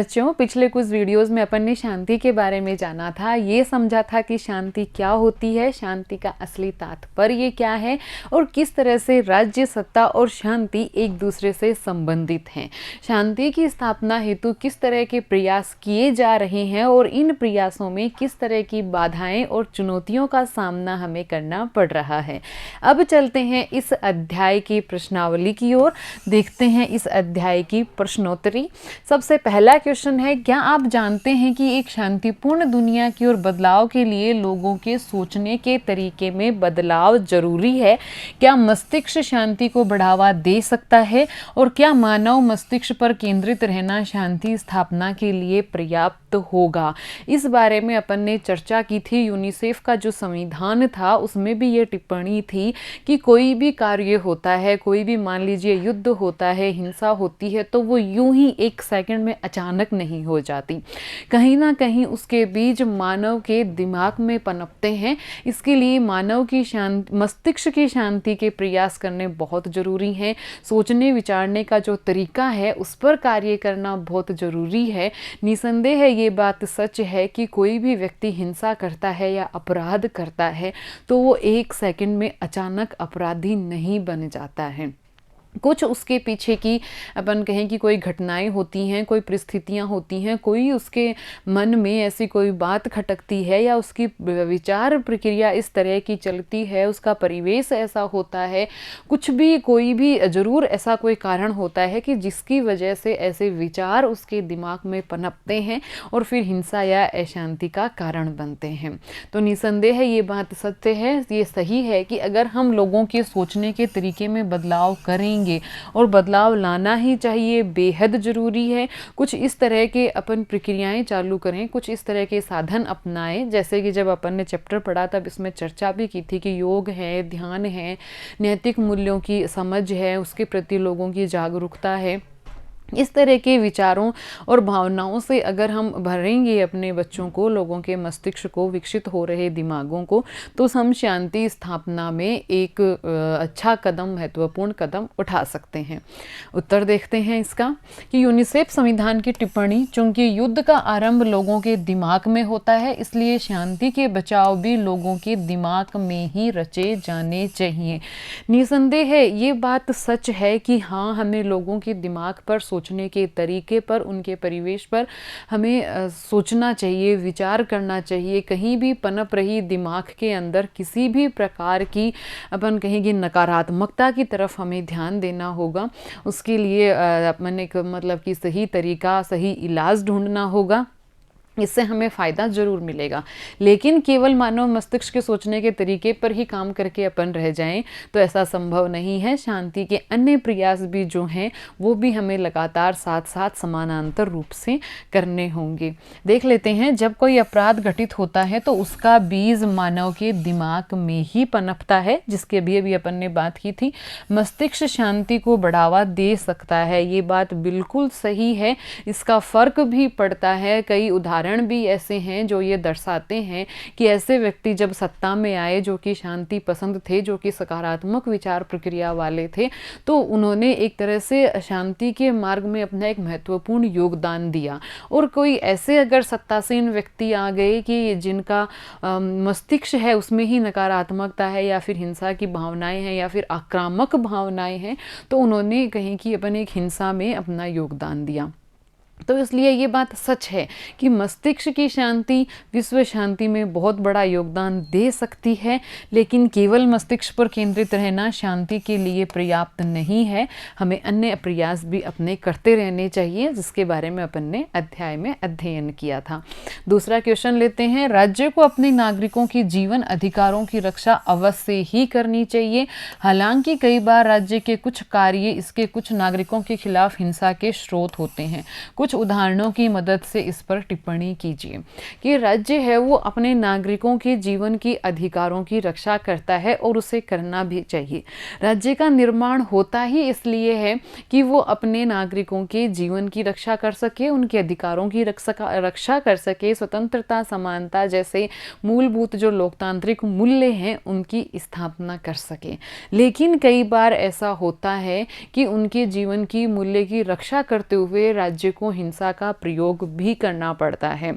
बच्चों, पिछले कुछ वीडियोस में अपन ने शांति के बारे में जाना था। ये समझा था कि शांति क्या होती है, शांति का असली तात्पर्य क्या है और किस तरह से राज्य, सत्ता और शांति एक दूसरे से संबंधित हैं। शांति की स्थापना हेतु किस तरह के प्रयास किए जा रहे हैं और इन प्रयासों में किस तरह की बाधाएं और चुनौतियों का सामना हमें करना पड़ रहा है। अब चलते हैं इस अध्याय की प्रश्नावली की ओर, देखते हैं इस अध्याय की प्रश्नोत्तरी। सबसे पहला क्वेश्चन है, क्या आप जानते हैं कि एक शांतिपूर्ण दुनिया की ओर बदलाव के लिए लोगों के सोचने के तरीके में बदलाव जरूरी है? क्या मस्तिष्क शांति को बढ़ावा दे सकता है और क्या मानव मस्तिष्क पर केंद्रित रहना शांति स्थापना के लिए पर्याप्त होगा? इस बारे में अपन ने चर्चा की थी। यूनिसेफ का जो संविधान था उसमें भी ये टिप्पणी थी कि कोई भी कार्य होता है, कोई भी मान लीजिए युद्ध होता है, हिंसा होती है, तो वो यूं ही एक सेकंड में अचानक नहीं हो जाती। कहीं ना कहीं उसके बीज मानव के दिमाग में पनपते हैं। इसके लिए मानव की मस्तिष्क की शांति के प्रयास करने बहुत जरूरी हैं। सोचने विचारने का जो तरीका है उस पर कार्य करना बहुत जरूरी है। निसंदेह ये बात सच है कि कोई भी व्यक्ति हिंसा करता है या अपराध करता है तो वो एक सेकंड में अचानक अपराधी नहीं बन जाता है। कुछ उसके पीछे की अपन कहें कि कोई घटनाएं होती हैं, कोई परिस्थितियां होती हैं, कोई उसके मन में ऐसी कोई बात खटकती है या उसकी विचार प्रक्रिया इस तरह की चलती है, उसका परिवेश ऐसा होता है, कुछ भी कोई भी ज़रूर ऐसा कोई कारण होता है कि जिसकी वजह से ऐसे विचार उसके दिमाग में पनपते हैं और फिर हिंसा या अशांति का कारण बनते हैं। तो निसंदेह ये बात सत्य है, ये सही है कि अगर हम लोगों के सोचने के तरीके में बदलाव करें और बदलाव लाना ही चाहिए, बेहद जरूरी है। कुछ इस तरह के अपन प्रक्रियाएं चालू करें, कुछ इस तरह के साधन अपनाएं, जैसे कि जब अपन ने चैप्टर पढ़ा तब इसमें चर्चा भी की थी कि योग है, ध्यान है, नैतिक मूल्यों की समझ है, उसके प्रति लोगों की जागरूकता है। इस तरह के विचारों और भावनाओं से अगर हम भरेंगे अपने बच्चों को, लोगों के मस्तिष्क को, विकसित हो रहे दिमागों को, तो हम शांति स्थापना में एक अच्छा कदम, महत्वपूर्ण कदम उठा सकते हैं। उत्तर देखते हैं इसका कि यूनिसेफ संविधान की टिप्पणी, चूंकि युद्ध का आरंभ लोगों के दिमाग में होता है इसलिए शांति के बचाव भी लोगों के दिमाग में ही रचे जाने चाहिए। निसंदेह ये बात सच है कि हाँ, हमें लोगों के दिमाग पर, सोचने के तरीके पर, उनके परिवेश पर हमें सोचना चाहिए, विचार करना चाहिए। कहीं भी पनप रही दिमाग के अंदर किसी भी प्रकार की अपन कहेंगे नकारात्मकता की तरफ हमें ध्यान देना होगा। उसके लिए अपन एक मतलब कि सही तरीका, सही इलाज ढूंढना होगा। इससे हमें फ़ायदा ज़रूर मिलेगा। लेकिन केवल मानव मस्तिष्क के सोचने के तरीके पर ही काम करके अपन रह जाएं तो ऐसा संभव नहीं है। शांति के अन्य प्रयास भी जो हैं वो भी हमें लगातार साथ साथ समानांतर रूप से करने होंगे। देख लेते हैं, जब कोई अपराध घटित होता है तो उसका बीज मानव के दिमाग में ही पनपता है, जिसके भी अपन ने बात की थी। मस्तिष्क शांति को बढ़ावा दे सकता है, ये बात बिल्कुल सही है। इसका फ़र्क भी पड़ता है। कई उदाहरण भी ऐसे हैं जो ये दर्शाते हैं कि ऐसे व्यक्ति जब सत्ता में आए जो कि शांति पसंद थे, जो कि सकारात्मक विचार प्रक्रिया वाले थे, तो उन्होंने एक तरह से शांति के मार्ग में अपना एक महत्वपूर्ण योगदान दिया। और कोई ऐसे अगर सत्तासीन व्यक्ति आ गए कि जिनका मस्तिष्क है उसमें ही नकारात्मकता है या फिर हिंसा की भावनाएं हैं या फिर आक्रामक भावनाएं हैं, तो उन्होंने कहीं कि अपन एक हिंसा में अपना योगदान दिया। तो इसलिए ये बात सच है कि मस्तिष्क की शांति विश्व शांति में बहुत बड़ा योगदान दे सकती है, लेकिन केवल मस्तिष्क पर केंद्रित रहना शांति के लिए पर्याप्त नहीं है। हमें अन्य प्रयास भी अपने करते रहने चाहिए, जिसके बारे में अपन ने अध्याय में अध्ययन किया था। दूसरा क्वेश्चन लेते हैं, राज्य को अपने नागरिकों की जीवन अधिकारों की रक्षा अवश्य ही करनी चाहिए। हालांकि कई बार राज्य के कुछ कार्य इसके कुछ नागरिकों के खिलाफ हिंसा के स्रोत होते हैं। कुछ उदाहरणों की मदद से इस पर टिप्पणी कीजिए कि राज्य है वो अपने नागरिकों के जीवन की अधिकारों की रक्षा करता है और उसे करना भी चाहिए। राज्य का निर्माण होता ही इसलिए है कि वो अपने नागरिकों के जीवन की रक्षा कर सके, उनके अधिकारों की रक्षा कर सके, स्वतंत्रता, समानता जैसे मूलभूत जो लोकतांत्रिक मूल्य हैं उनकी स्थापना कर सके। लेकिन कई बार ऐसा होता है कि उनके जीवन की मूल्य की रक्षा करते हुए राज्य को हिंसा का प्रयोग भी करना पड़ता है।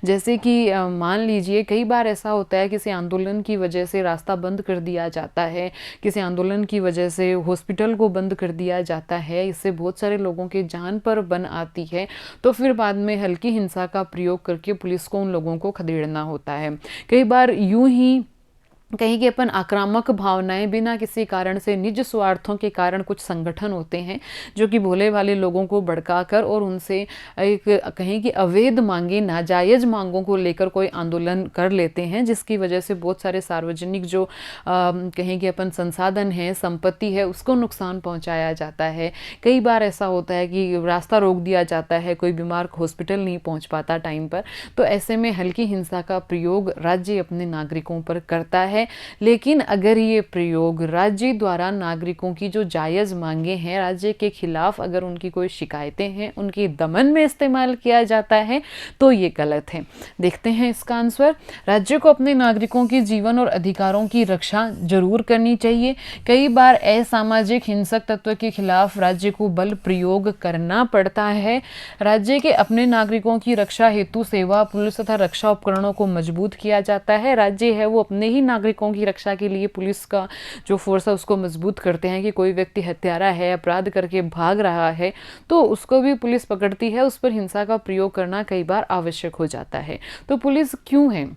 जैसे कि मान लीजिए कई बार ऐसा होता है किसी आंदोलन की वजह से रास्ता बंद कर दिया जाता है, किसी आंदोलन की वजह से हॉस्पिटल को बंद कर दिया जाता है, इससे बहुत सारे लोगों की जान पर बन आती है, तो फिर बाद में हल्की हिंसा का प्रयोग करके पुलिस को उन लोगों को खदेड़ना होता है। कई बार यूं ही कहीं कि अपन आक्रामक भावनाएं बिना किसी कारण से निज स्वार्थों के कारण कुछ संगठन होते हैं जो कि भोले भाले लोगों को भड़काकर और उनसे एक कहीं कि अवैध मांगे, नाजायज मांगों को लेकर कोई आंदोलन कर लेते हैं, जिसकी वजह से बहुत सारे सार्वजनिक जो कहीं कि अपन संसाधन है, संपत्ति है, उसको नुकसान पहुंचाया जाता है। कई बार ऐसा होता है कि रास्ता रोक दिया जाता है, कोई बीमार हॉस्पिटल नहीं पहुंच पाता टाइम पर, तो ऐसे में हल्की हिंसा का प्रयोग राज्य अपने नागरिकों पर करता है। लेकिन अगर ये प्रयोग राज्य द्वारा नागरिकों की जो जायज़ मांगे हैं, राज्य के खिलाफ अगर उनकी कोई शिकायतें हैं, उनके दमन में इस्तेमाल किया जाता है तो ये गलत है। देखते हैं इसका आंसर। राज्य को अपने नागरिकों के जीवन और अधिकारों की रक्षा जरूर करनी चाहिए। कई बार असामाजिक हिंसक तत्व के खिलाफ राज्य को बल प्रयोग करना पड़ता है। राज्य के अपने नागरिकों की रक्षा हेतु सेवा, पुलिस तथा रक्षा उपकरणों को मजबूत किया जाता है। राज्य है वो अपने ही नागरिकों की रक्षा के लिए पुलिस का जो फोर्स है उसको मजबूत करते हैं कि कोई व्यक्ति हत्यारा है, अपराध करके भाग रहा है, तो उसको भी पुलिस पकड़ती है, उस पर हिंसा का प्रयोग करना कई बार आवश्यक हो जाता है। तो पुलिस क्यों है?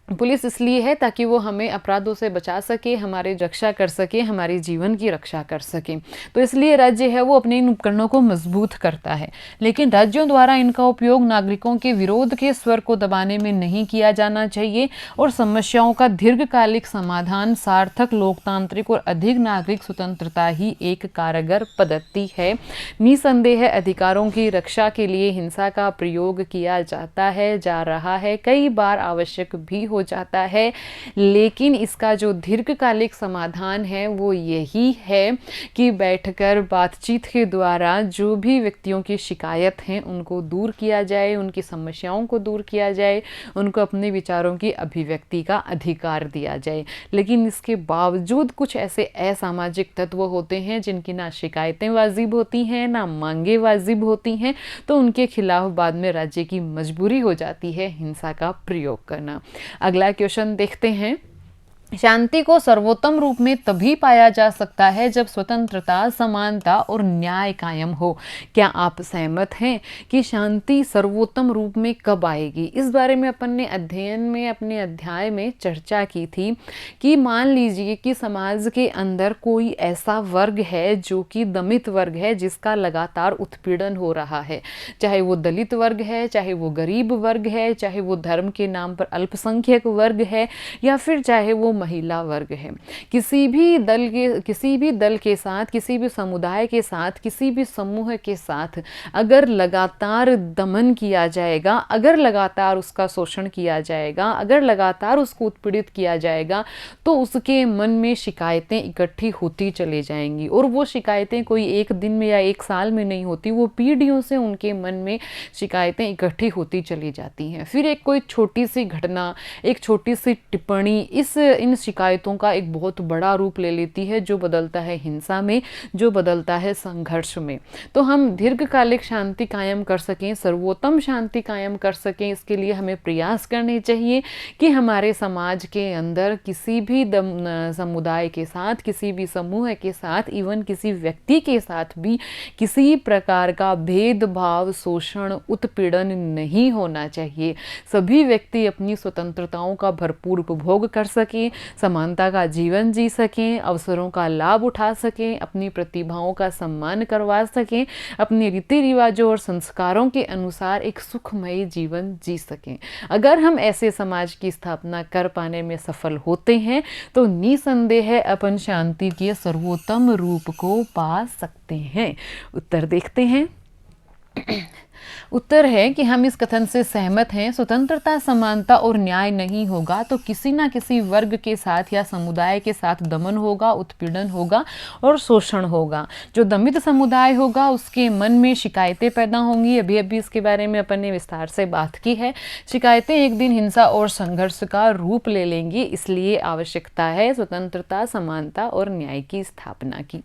पुलिस इसलिए है ताकि वो हमें अपराधों से बचा सके, हमारी रक्षा कर सके, हमारे जीवन की रक्षा कर सके। तो इसलिए राज्य है वो अपने इन उपकरणों को मजबूत करता है। लेकिन राज्यों द्वारा इनका उपयोग नागरिकों के विरोध के स्वर को दबाने में नहीं किया जाना चाहिए और समस्याओं का दीर्घकालिक समाधान, सार्थक, लोकतांत्रिक और अधिक नागरिक स्वतंत्रता ही एक कारगर पद्धति है। निसंदेह अधिकारों की रक्षा के लिए हिंसा का प्रयोग किया जाता है, जा रहा है, कई बार आवश्यक भी हो जाता है, लेकिन इसका जो दीर्घकालिक समाधान है वो यही है कि बैठकर बातचीत के द्वारा जो भी व्यक्तियों की शिकायत हैं उनको दूर किया जाए, उनकी समस्याओं को दूर किया जाए, उनको अपने विचारों की अभिव्यक्ति का अधिकार दिया जाए। लेकिन इसके बावजूद कुछ ऐसे असामाजिक तत्व होते हैं जिनकी ना शिकायतें वाजिब होती हैं, ना मांगे वाजिब होती हैं, तो उनके खिलाफ बाद में राज्य की मजबूरी हो जाती है हिंसा का प्रयोग करना। अगला क्वेश्चन देखते हैं। शांति को सर्वोत्तम रूप में तभी पाया जा सकता है जब स्वतंत्रता, समानता और न्याय कायम हो। क्या आप सहमत हैं कि शांति सर्वोत्तम रूप में कब आएगी? इस बारे में अपन ने अध्ययन में अपने अध्याय में चर्चा की थी कि मान लीजिए कि समाज के अंदर कोई ऐसा वर्ग है जो कि दमित वर्ग है, जिसका लगातार उत्पीड़न हो रहा है, चाहे वो दलित वर्ग है, चाहे वो गरीब वर्ग है, चाहे वो धर्म के नाम पर अल्पसंख्यक वर्ग है, या फिर चाहे वो महिला वर्ग है। किसी भी दल के साथ, किसी भी समुदाय के साथ, किसी भी समूह के साथ अगर लगातार दमन किया जाएगा, अगर लगातार उसका शोषण किया जाएगा, अगर लगातार उसको उत्पीड़ित किया जाएगा, तो उसके मन में शिकायतें इकट्ठी होती चली जाएंगी। और वो शिकायतें कोई एक दिन में या एक साल में नहीं होती, वो पीढ़ियों से उनके मन में शिकायतें इकट्ठी होती चली जाती हैं। फिर एक कोई छोटी सी घटना, एक छोटी सी टिप्पणी इन शिकायतों का एक बहुत बड़ा रूप ले लेती है, जो बदलता है हिंसा में, जो बदलता है संघर्ष में। तो हम दीर्घकालिक शांति कायम कर सकें, सर्वोत्तम शांति कायम कर सकें, इसके लिए हमें प्रयास करने चाहिए कि हमारे समाज के अंदर किसी भी समुदाय के साथ, किसी भी समूह के साथ, इवन किसी व्यक्ति के साथ भी किसी प्रकार का भेदभाव, शोषण, उत्पीड़न नहीं होना चाहिए। सभी व्यक्ति अपनी स्वतंत्रताओं का भरपूर उपभोग कर सकें, समानता का जीवन जी सकें, अवसरों का लाभ उठा सकें, अपनी प्रतिभाओं का सम्मान करवा सकें, अपने रीति रिवाजों और संस्कारों के अनुसार एक सुखमय जीवन जी सकें। अगर हम ऐसे समाज की स्थापना कर पाने में सफल होते हैं तो निसंदेह अपन शांति के सर्वोत्तम रूप को पा सकते हैं। उत्तर देखते हैं। उत्तर है कि हम इस कथन से सहमत हैं। स्वतंत्रता, समानता और न्याय नहीं होगा तो किसी ना किसी वर्ग के साथ या समुदाय के साथ दमन होगा, उत्पीड़न होगा और शोषण होगा। जो दमित समुदाय होगा उसके मन में शिकायतें पैदा होंगी। अभी अभी इसके बारे में अपन ने विस्तार से बात की है। शिकायतें एक दिन हिंसा और संघर्ष का रूप ले लेंगी, इसलिए आवश्यकता है स्वतंत्रता, समानता और न्याय की स्थापना की।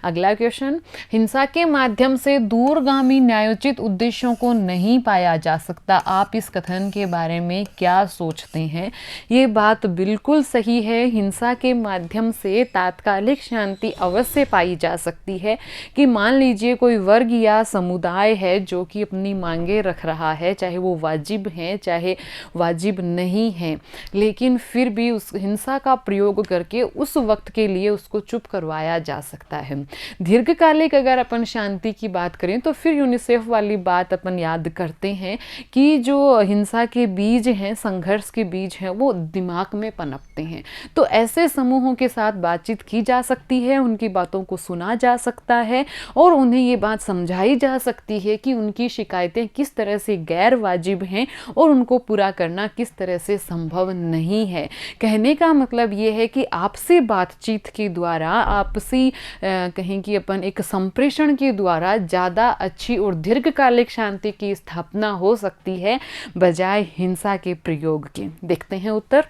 अगला क्वेश्चन, हिंसा के माध्यम से दूरगामी न्यायोचित उद्देश्य मनुष्यों को नहीं पाया जा सकता। आप इस कथन के बारे में क्या सोचते हैं? ये बात बिल्कुल सही है। हिंसा के माध्यम से तात्कालिक शांति अवश्य पाई जा सकती है कि मान लीजिए कोई वर्ग या समुदाय है जो कि अपनी मांगे रख रहा है, चाहे वो वाजिब हैं चाहे वाजिब नहीं हैं, लेकिन फिर भी उस हिंसा का प्रयोग करके उस वक्त के लिए उसको चुप करवाया जा सकता है। दीर्घकालिक अगर अपन शांति की बात करें तो फिर यूनिसेफ वाली बात अपन याद करते हैं कि जो हिंसा के बीज हैं, संघर्ष के बीज हैं, वो दिमाग में पनपते हैं। तो ऐसे समूहों के साथ बातचीत की जा सकती है, उनकी बातों को सुना जा सकता है और उन्हें ये बात समझाई जा सकती है कि उनकी शिकायतें किस तरह से गैर वाजिब हैं और उनको पूरा करना किस तरह से संभव नहीं है। कहने का मतलब ये है कि आपसी बातचीत के द्वारा, आपसी कहें कि अपन एक संप्रेषण के द्वारा ज़्यादा अच्छी और दीर्घकालिक शांति की स्थापना हो सकती है बजाय हिंसा के प्रयोग के। देखते हैं उत्तर।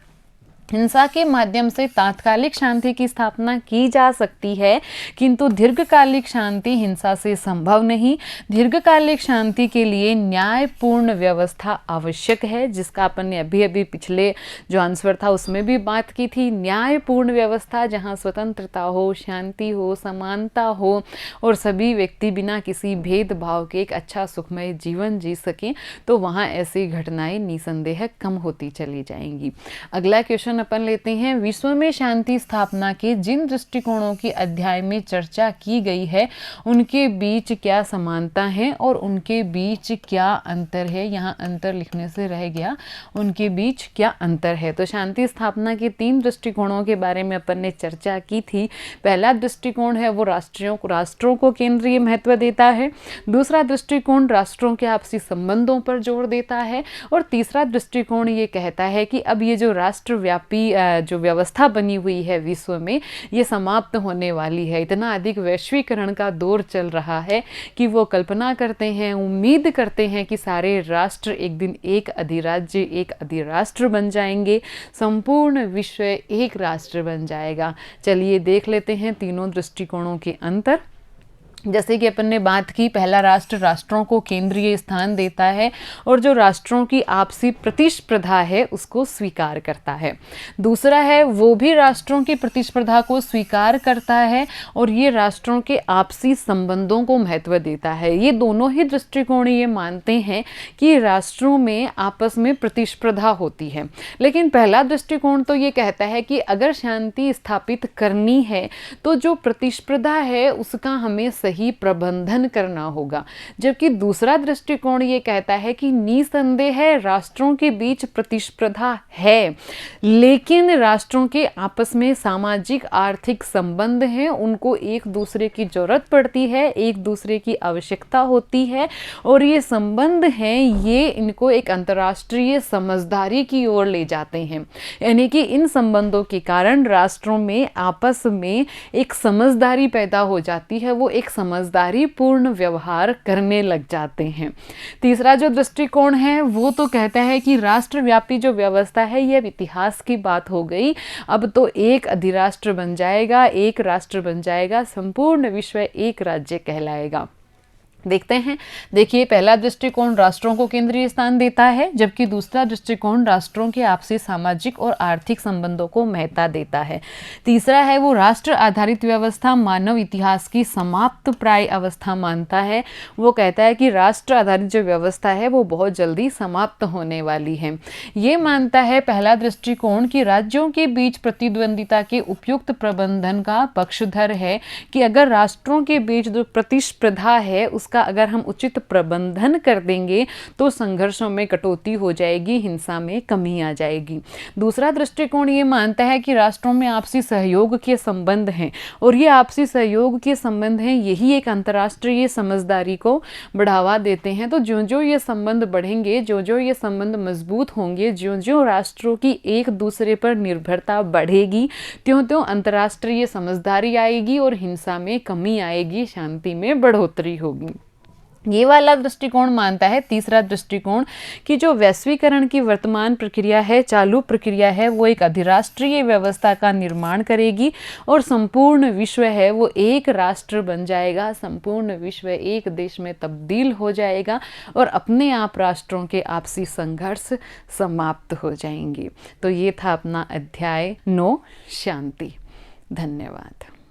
हिंसा के माध्यम से तात्कालिक शांति की स्थापना की जा सकती है, किंतु दीर्घकालिक शांति हिंसा से संभव नहीं। दीर्घकालिक शांति के लिए न्यायपूर्ण व्यवस्था आवश्यक है, जिसका अपन ने अभी अभी पिछले जो आंसर था उसमें भी बात की थी। न्यायपूर्ण व्यवस्था जहां स्वतंत्रता हो, शांति हो, समानता हो और सभी व्यक्ति बिना किसी भेदभाव के एक अच्छा सुखमय जीवन जी सकें, तो वहाँ ऐसी घटनाएं निसंदेह कम होती चली जाएंगी। अगला क्वेश्चन अपन लेते हैं। विश्व में शांति स्थापना के जिन दृष्टिकोणों की अध्याय में चर्चा की गई है उनके बीच क्या समानता है और उनके बीच क्या अंतर है? यहाँ अंतर लिखने से रह गया, उनके बीच क्या अंतर है। तो शांति स्थापना के 3 दृष्टिकोणों के बारे में अपन ने चर्चा की थी। पहला दृष्टिकोण है वो राष्ट्रों को केंद्रीय महत्व देता है। दूसरा दृष्टिकोण राष्ट्रों के आपसी संबंधों पर जोर देता है और तीसरा दृष्टिकोण ये कहता है कि अब ये जो राष्ट्रव्यापी जो व्यवस्था बनी हुई है विश्व में, ये समाप्त होने वाली है। इतना अधिक वैश्वीकरण का दौर चल रहा है कि वो कल्पना करते हैं, उम्मीद करते हैं कि सारे राष्ट्र एक दिन एक अधिराज्य, एक अधिराष्ट्र बन जाएंगे, संपूर्ण विश्व एक राष्ट्र बन जाएगा। चलिए देख लेते हैं तीनों दृष्टिकोणों के अंतर। जैसे कि अपन ने बात की, पहला राष्ट्र राष्ट्रों को केंद्रीय स्थान देता है और जो राष्ट्रों की आपसी प्रतिस्पर्धा है उसको स्वीकार करता है। दूसरा है वो भी राष्ट्रों की प्रतिस्पर्धा को स्वीकार करता है और ये राष्ट्रों के आपसी संबंधों को महत्व देता है। ये दोनों ही दृष्टिकोण ये मानते हैं कि राष्ट्रों में आपस में प्रतिस्पर्धा होती है, लेकिन पहला दृष्टिकोण तो ये कहता है कि अगर शांति स्थापित करनी है तो जो प्रतिस्पर्धा है उसका हमें सही प्रबंधन करना होगा। जबकि दूसरा दृष्टिकोण ये कहता है कि निसंदेह राष्ट्रों के बीच प्रतिस्पर्धा है, लेकिन राष्ट्रों के आपस में सामाजिक आर्थिक संबंध हैं, उनको एक दूसरे की जरूरत पड़ती है, एक दूसरे की आवश्यकता होती है और ये संबंध हैं ये इनको एक अंतर्राष्ट्रीय समझदारी की ओर ले जाते हैं। यानी कि इन संबंधों के कारण राष्ट्रों में आपस में एक समझदारी पैदा हो जाती है, वो एक समझदारी पूर्ण व्यवहार करने लग जाते हैं। तीसरा जो दृष्टिकोण है वो तो कहता है कि राष्ट्रव्यापी जो व्यवस्था है ये इतिहास की बात हो गई, अब तो एक अधिराष्ट्र बन जाएगा, एक राष्ट्र बन जाएगा, संपूर्ण विश्व एक राज्य कहलाएगा। देखते हैं। देखिए, पहला दृष्टिकोण राष्ट्रों को केंद्रीय स्थान देता है, जबकि दूसरा दृष्टिकोण राष्ट्रों के आपसी सामाजिक और आर्थिक संबंधों को महत्ता देता है। तीसरा है वो राष्ट्र आधारित व्यवस्था मानव इतिहास की समाप्त प्राय अवस्था मानता है। वो कहता है कि राष्ट्र आधारित जो व्यवस्था है वो बहुत जल्दी समाप्त होने वाली है। ये मानता है पहला दृष्टिकोण कि राज्यों के बीच प्रतिद्वंदिता के उपयुक्त प्रबंधन का पक्षधर है कि अगर राष्ट्रों के बीच जो प्रतिस्पर्धा है उसका अगर हम उचित प्रबंधन कर देंगे तो संघर्षों में कटौती हो जाएगी, हिंसा में कमी आ जाएगी। दूसरा दृष्टिकोण ये मानता है कि राष्ट्रों में आपसी सहयोग के संबंध हैं और ये आपसी सहयोग के संबंध हैं यही एक अंतर्राष्ट्रीय समझदारी को बढ़ावा देते हैं। तो ज्यों ज्यों ये संबंध बढ़ेंगे, ज्यों ज्यों ये संबंध मजबूत होंगे, ज्यों ज्यों राष्ट्रों की एक दूसरे पर निर्भरता बढ़ेगी, त्यों त्यों अंतर्राष्ट्रीय समझदारी आएगी और हिंसा में कमी आएगी, शांति में बढ़ोतरी होगी। ये वाला दृष्टिकोण मानता है, तीसरा दृष्टिकोण, कि जो वैश्वीकरण की वर्तमान प्रक्रिया है, चालू प्रक्रिया है, वो एक अधिराष्ट्रीय व्यवस्था का निर्माण करेगी और संपूर्ण विश्व है वो एक राष्ट्र बन जाएगा, संपूर्ण विश्व एक देश में तब्दील हो जाएगा और अपने आप राष्ट्रों के आपसी संघर्ष समाप्त हो जाएंगे। तो ये था अपना अध्याय 9 शांति। धन्यवाद।